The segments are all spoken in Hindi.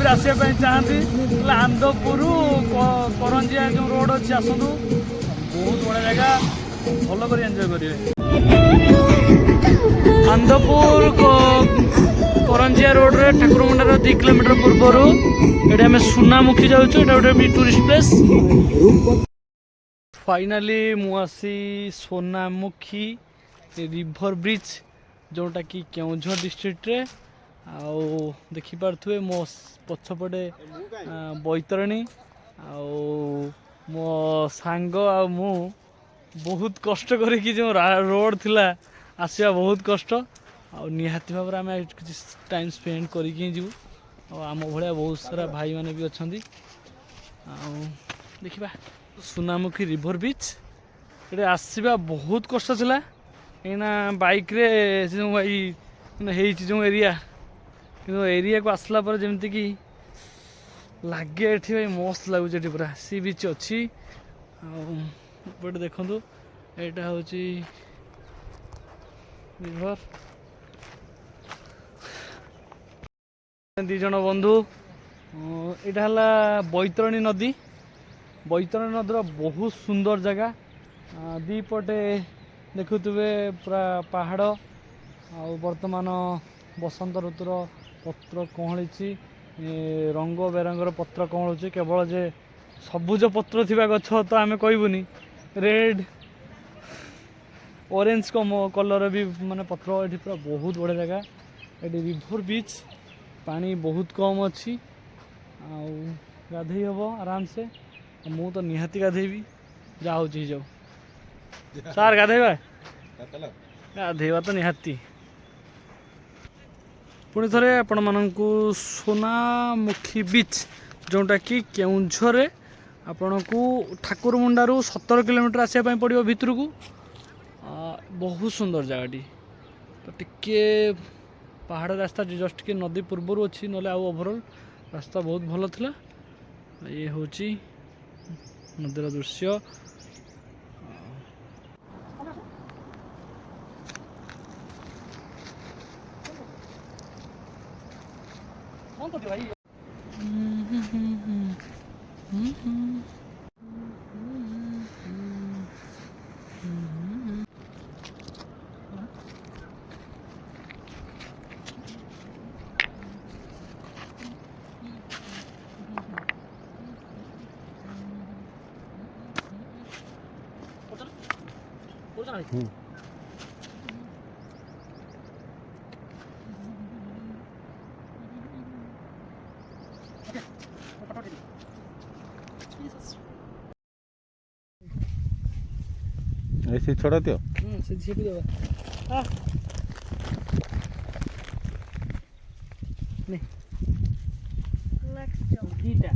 आंदपुर आसपा चाहती आंदपुर करंजिया जो रोड अच्छी आसतु बहुत बड़ा जगह भल कर एंजॉय करेंगे। आंदपुर करंजिया रोड रे ठाकुरमुंडार 2 किलोमीटर पूर्वर ये आम सुनामुखी जाऊँ गोटे टूरिस्ट प्लेस। फाइनाली मुआसी सोनामुखी रिभर ब्रिज जोटा कि केउझर डिस्ट्रिक्ट रे आउ देखिपे मो पछपटे बैतरणी मो सांग आ मु बहुत कष्ट करी जो रोड थिला आसवा बहुत कष्ट निहाती भाव आम किसी टाइम स्पेंड करूँ आम भाया बहुत सारा भाई मैंने भी अच्छा देखा सुनामुखी रिभर बीच ये आसवा बहुत कष्ट था कहीं बाइक रे जो भाई जो एरिया कि एरिया को आसला पर जमती कि लगे ये भाई मस्त लगुच पूरा सी बीच अच्छी आटे देखु यहाँ हूँ रिभर दीज बंधु यहाँ बैतरणी नदी नदीर बहुत सुंदर जगह दीपटे देखुवे पूरा पहाड़ वर्तमान बसंत ऋतुर पत्र कँली रंग बेरंगर पत्र कँलुचे केवल जे सबुज पत्र थिबा गछ तो आम कहबूनी रेड ऑरेंज कलर भी माने पत्र ये पूरा बहुत बड़ा जगह ये रिभर बीच पानी बहुत कम अच्छी गाधे हम आराम से मु तो निहाती गाधेबी जाऊँ जाऊ सार गाधेबा गाधेबा तो निहाती पुणी थे आपण मानू सोनामुखी बीच जोटा कि केउझर आपण को ठाकुरमुंडारू 17 किलोमीटर आसापी पड़ो भितर को बहुत सुंदर जगहटी तो टिके पहाड़ रास्ता जस्ट के नदी पूर्वर अच्छी ना ओभरऑल रास्ता बहुत भल था ये हूँ नदीर दृश्य भाई ऐसे छोड़ा दियो से झेपी देबा नहीं नेक्स्ट जंप दीटा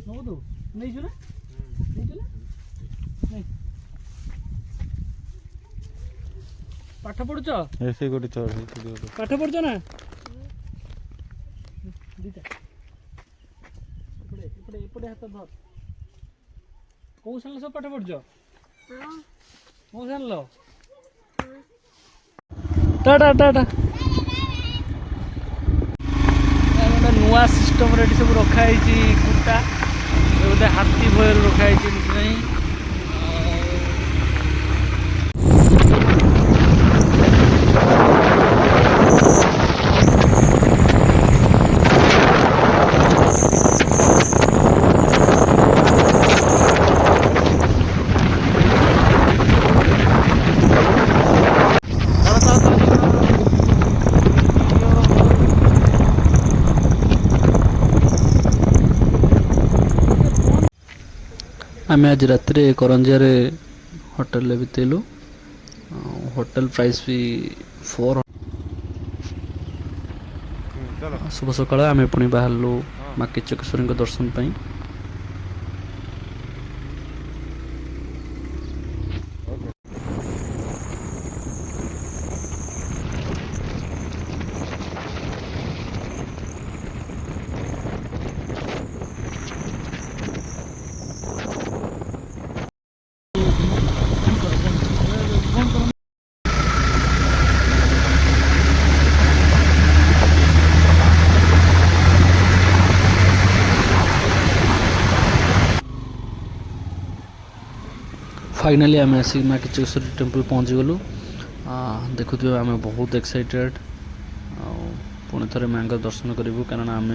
नो दो नहीं जुना नहीं जुना नहीं पाठ पढ़ुछ ऐसे गोटे चढ़ पाठ पढ़ुछ ना दीटा एपटे हाथ धर कौ साल सब पाठ पढ़ुछ कौ साल टाटा टाटा गोटे नुआ सिस्टम सब रखाई कुटा गोटे हाथी भय रखाई आम आज रात करंजिया होटेल बितेलु होटेल प्राइस भी 4 शुभ सकाल आम पुणी बाहरलु माँ किचकेश्वरी दर्शन पाई फाइनाली आम आसिक माँ किचकेश्वरी टेम्पल पहुँची गलु देखुए आम बहुत एक्साइटेड पुणी थे माँ दर्शन करूँ कारण आम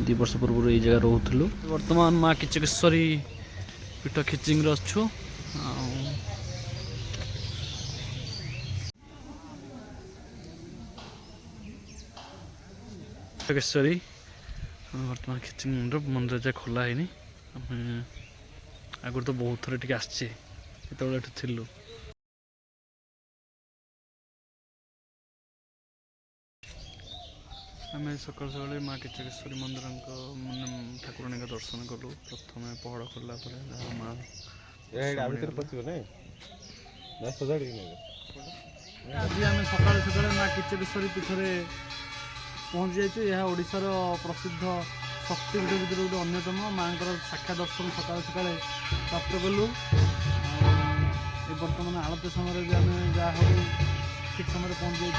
2 वर्ष पूर्व ये जगह रोलु बर्तमान माँ किचकेश्वरी पीठ खिचिंग अच्छु किचकेश्वरी बर्तमान खिचिंग मंदिर जा खोला है आगुरी तो बहुत थर टे आसलु आम सकाल सकाल माँ किचकेश्वरी मंदिर ठाकुराणी का दर्शन कलु प्रथम पहड़ खोलला माँ आज आम सकाल सकाल माँ किचकेश्वरी पीठ पहुँची जाइए ओडिशार प्रसिद्ध शक्तिपीठ भर गोटे अन्यतम माँ साक्षात दर्शन सकाल सकाल प्राप्त कलु बर्तमान आलती समय भी आम जहाँ ठीक समय पहुँच जाइए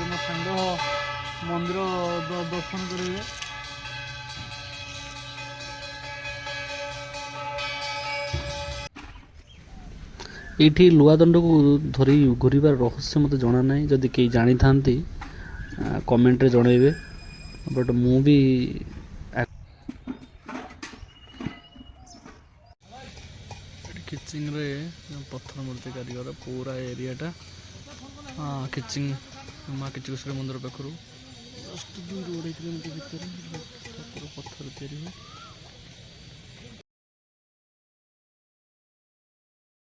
मो सांग मंदिर दर्शन करेंगे ये लुआदंड को धरी घूरबार रहस्य मत जना ना जदि कई जानी था कमेंट रे जनइबे बट मु भी किचिंग रे पत्थर मूर्ति कारीगर पूरा एरियाटा किचिंग माँ किचकेश्वरी मंदिर पाखु जस्ट 2 किलोमीटर भितर पत्थर तैयारी